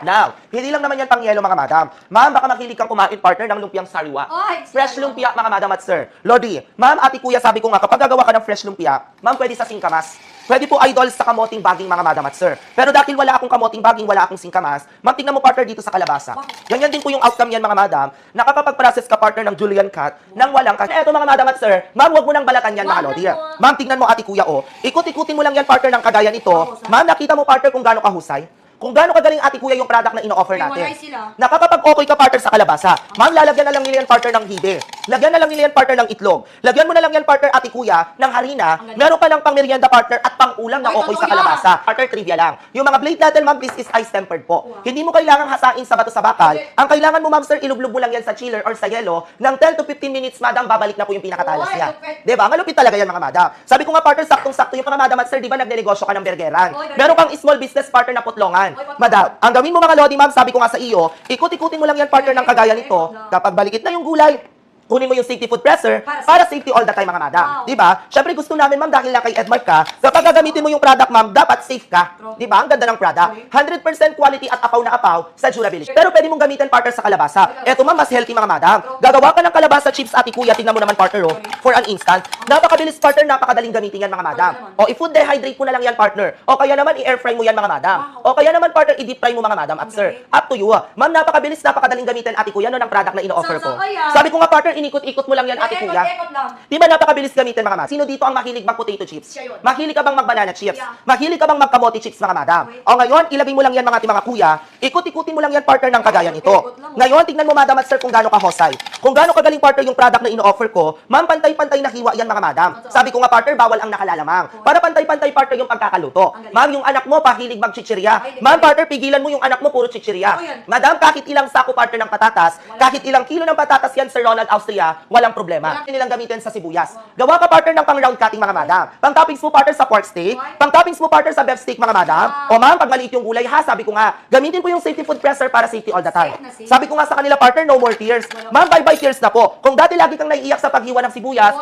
Now, hindi lang naman yan pang yelo mga madam. Ma'am, baka makilig kang kumain partner ng lumpiang sariwa. Fresh lumpia mga madam at sir. Lodi, ma'am, ate kuya, sabi ko nga, kapag gagawa ka ng fresh lumpia, ma'am, pwede sa singkamas. Pwede po idol sa kamoting baging mga madam at sir. Pero dahil wala akong kamoting baging, wala akong singkamas, ma'am, tingnan mo partner dito sa kalabasa. Ganyan din po yung outcome yan mga madam, nakakapag-process ka partner ng julienne cut nang walang cut. Eto mga madam at sir, ma'am, wag mo nang balatan yan mga lodi. Ma'am, tingnan mo ate kuya oh. Ikot-ikutin mo lang yan partner ng kagaya nito. Ma'am, nakita mo partner kung gaano kahusay? Kung gaano kagaling ate kuya yung product na ino-offer natin. Nakakapag-okay ka partner sa kalabasa. Ma'am, lalagyan na lang nila yan partner ng hibe. Lagyan na lang nila yan partner ng itlog. Lagyan mo na lang yan partner ate kuya ng harina. Meron ka ng pang merienda partner at pang ulam na okay sa kalabasa. Partner trivia lang. Yung mga blade natin ma'am, this is ice tempered po. Hindi mo kailangan hasain sa bato sa bakal. Ang kailangan mo ma'am sir, ilublog mo lang yan sa chiller or sa yelo. Ng 10 to 15 minutes madam, babalik na po yung pinakatalas niya. Diba? Malupit talaga yan mga madam. Sabi ko nga partner, saktong-sakto yung mga madam at sir, di ba nagnenegosyo ka ng burgeran? Meron kang small business partner na putlongan. Madam, ang gawin mo mga lodi ma'am, sabi ko nga sa iyo, ikot-ikutin mo lang yan partner ng kagaya nito. Kapag balikit na yung gulay, kunin mo yung safety food presser para safety all the time mga madam. Diba? Siyempre gusto namin ma'am dahil lang kay Edmark ka, kapag gagamitin mo yung product ma'am, dapat safe ka. Diba? Ang ganda ng product. 100% quality at apaw na apaw sa durability. Pero pwede mong gamitin partner sa kalabasa. Eto ma'am, mas healthy mga madam. Gagawa ka ng kalabasa chips ati kuya, tingnan mo naman partner oh, for an instant. Napakabilis partner, napakadaling gamitin yan mga madam. O i-food dehydrate mo na lang yan partner. O kaya naman i-air fry mo yan mga madam. O kaya naman partner i-deep fry mo mga madam at sir. Up to you. Ma'am, napakabilis, napakadaling gamitin ati kuya no ng product na ino-offer ko. Sabi ko nga partner, inikot-ikot mo lang yan ate kuya. Di ba napakabilis gamitin mga madam? Sino dito ang mahilig mag-potato chips? Mahilig ka bang mag-banana chips? Mahilig ka bang mag-kamote chips mga madam? O ngayon, ilagay mo lang yan mga kuya. Ikot-ikutin mo lang yan partner ng kagaya nito. Ngayon, tignan mo madam at sir kung gaano kahosay. Kung gaano kagaling partner yung product na ino-offer ko, ma'am, pantay-pantay na hiwa yan mga madam. Sabi ko nga partner, bawal ang nakalalamang. Para pantay-pantay partner yung pagkakaluto. Ma'am, yung anak mo pahilig mag-chichirya. Ma'am, partner, pigilan mo yung anak mo puro chichirya. Madam, kahit ilang sako partner ng patatas, kahit ilang kilo ng patatas yan Sir Ronald Austria, walang problema. Nilang gamitin sa sibuyas. Gawa ka partner ng pang round cutting mga madam. Pang toppings mo partner sa pork steak, pang toppings mo partner sa beef steak mga madam. O ma'am, pag maliit yung gulay ha, sabi ko nga, gamitin po yung safety food presser para safety all the time. Sabi ko nga sa kanila partner, no more tears. Ma'am, bye-bye tears na po. Kung dati lagi kang naiiyak sa paghiwa ng sibuyas,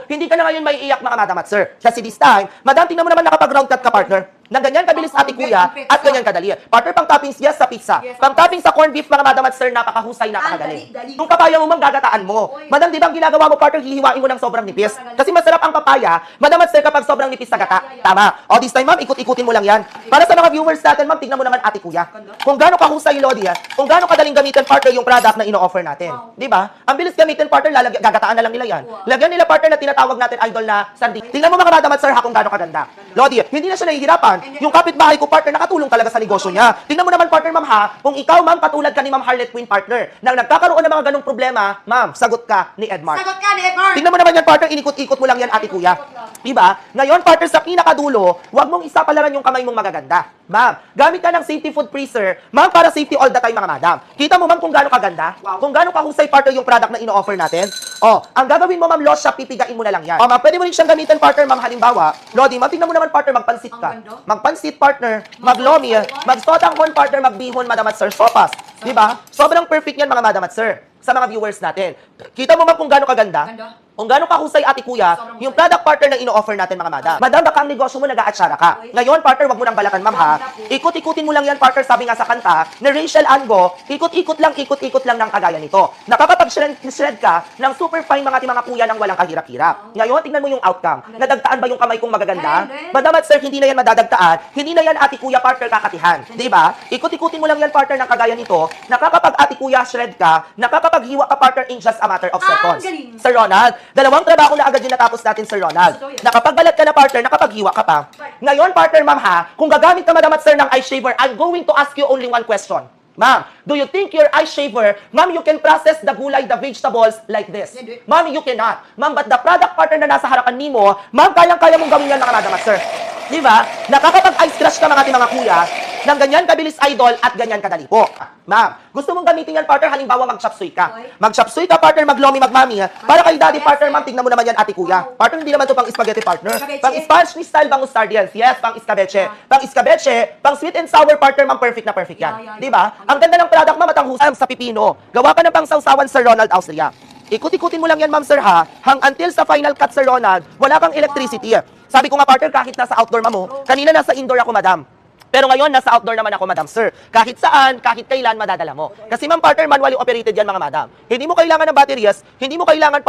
hindi ka na ngayon maiiyak mga madam at sir. Kasi this time, madam, tingnan mo naman nakapag-round cut ka partner. Nang ganyan kabilis ate kuya at ganyan kadali. Partner, pang toppings yes sa pizza. Pang toppings sa corned beef mga madam at sir, napakahusay, napakagaling. Yung papaya mo ma'am, gagataan mo. Madam, di ba ang ginagawa mo partner, hihiwain mo ng sobrang nipis? Kasi masarap ang papaya, madam at sir, kapag sobrang nipis sa gata. Tama. O this time ma'am, ikot-ikutin mo lang yan. Para sa mga viewers natin ma'am, tignan mo naman ate kuya. Kung gaano kahusay Lodi ha, kung gaano kadaling gamitin partner yung product na ino-offer natin. Di ba? Ang bilis gamitin partner, gagataan na lang nila yan. Lagyan nila partner na tinatawag natin idol na sardine. Tingnan mo mga madam at sir ha kung gaano kaganda. Lodi, hindi na siya nahihirapan. Yung kapitbahay ko partner nakatulong talaga sa negosyo niya. Tingnan mo naman partner ma'am ha, kung ikaw ma'am katulad ka ni Ma'am Harlet Queen partner, nang nagkakaroon ng mga ganung problema, ma'am, sagot ka ni Edmark. Sagot ka ni Edmark. Tingnan mo naman yan partner, inikot-ikot mo lang yan ate kuya. Diba? Ngayon partner sa pinakadulo, huwag mong isapalaran yung kamay mong magaganda. Ma'am, gamit ka ng safety food freezer, ma'am, para safety all the time mga madam. Kita mo ma'am kung gaano kaganda? Kung gaano kahusay partner yung product na ino-offer natin? O, ang gagawin mo ma'am, loss siya, pipigain mo na lang yan. O ma'am, pwede mo rin siyang gamitin partner ma'am, halimbawa, Lodi, ma'am, tingnan mo naman partner, magpansit ka. Magpansit partner, maglomi, magsotanghon partner, magbihon madam at sir, sopas. Diba? Sobrang perfect yan mga madam at sir, sa mga viewers natin. Kita mo ma'am kung gaano kaganda? Kung gaano kahusay ate kuya, yung product partner na ino-offer natin mga madam. Madam, baka ang negosyo mo nag-aatsara ka. Ngayon partner, wag mo nang balakan ma'am ha. Ikot-ikutin mo lang yan partner, sabi nga sa kanta ni Rachel Ango, ikot-ikot lang ng kagaya nito. Nakakapag-shred ka ng super fine mga kuya ng walang kahirap-hirap. Ngayon, tingnan mo yung outcome. Nadagtaan ba yung kamay kong magaganda? Madam at sir, hindi na yan madadagtaan. Hindi na yan ate kuya partner kakatihan. Diba? Ikot-ikutin mo lang yan partner ng kagaya nito. Nakakapag ate kuya shred ka, nakakapaghiwa ka partner in just a matter of seconds. Sir Ronald, dalawang trabaho na agad din natapos natin, Sir Ronald. Nakapagbalat ka na, partner, nakapaghiwa ka pa. Ngayon, partner, ma'am ha, kung gagamit ka, madam at sir, ng eye shaver, I'm going to ask you only one question. Ma'am, do you think your eye shaver, ma'am, you can process the gulay, the vegetables like this? Ma'am, you cannot. Ma'am, but the product partner na nasa harapan nimo, ma'am, kayang-kaya mong gawin yan, mga madam at sir. Di ba? Nakakapag-ice crush ka mga kuya, ng ganyan kabilis idol at ganyan kadali po. Ma'am, gusto mong gamitin yan partner, halimbawa mag-chop suey ka. Mag-chop suey ka partner, maglomi, magmami. Para kay daddy partner, ma'am, tingnan mo naman yan ate kuya. Partner, hindi naman to pang spaghetti partner. Pang Spanish style, pang mustardians. Yes, pang escabeche. Pang escabeche, pang sweet and sour partner, ma'am, perfect na perfect yan. Di ba? Ang ganda ng product, ma'am, at ang husay sa pipino. Gawa ka ng pang sausawan Sir Ronald Austria. Ikot-ikutin mo lang yan, ma'am, sir, ha? Until sa final cut, Sir Ronald, wala kang electricity. Sabi ko nga, partner, kahit nasa outdoor, ma'am, kanina nasa indoor ako, madam. Pero ngayon, nasa outdoor naman ako, Madam Sir. Kahit saan, kahit kailan, madadala mo. Kasi ma'am partner, manually operated yan mga madam. Hindi mo kailangan ng batteries, hindi mo kailangan